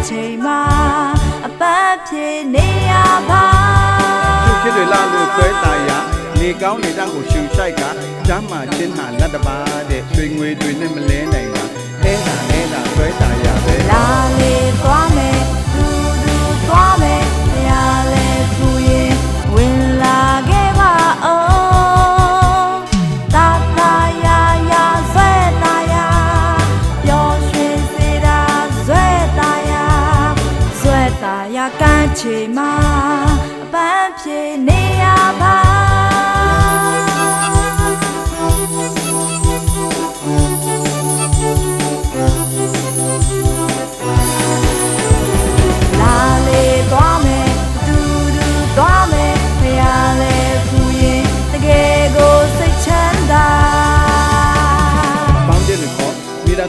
ချိန်မှာအပန်းဖြေနေရပါသူခေတ်တွေလာလို့ဆွဲတာရနေကောင်းနေတဲ့ကိုရှူဆိုင်ကကျမ်းမာချင်းဟာလက်တပါတဲ့ရွှေငွေတွေနဲ့မလဲနိုင်တာအဲဒါဆွဲတာရပဲလာလေသွားမယ်သူသွားမယ်တရားလဲဖူရင်ဝင်လာခဲ့ပါအောင်တာတာယာယာဆွဲတာယာပျော်ရွှင်စေတာဆွဲတာယာဆွဲတာယာကန်းချေမှာအပန်းဖြေနေရပါ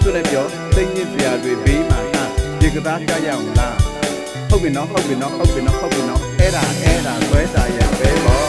သူလည်းပြောသိညစ်စရာတွေဘေးမှာဟာဒီကစားကြရအောင်လားဟုတ်ပြီနော်အဲ့ဒါဆွဲတာရပဲပေါ့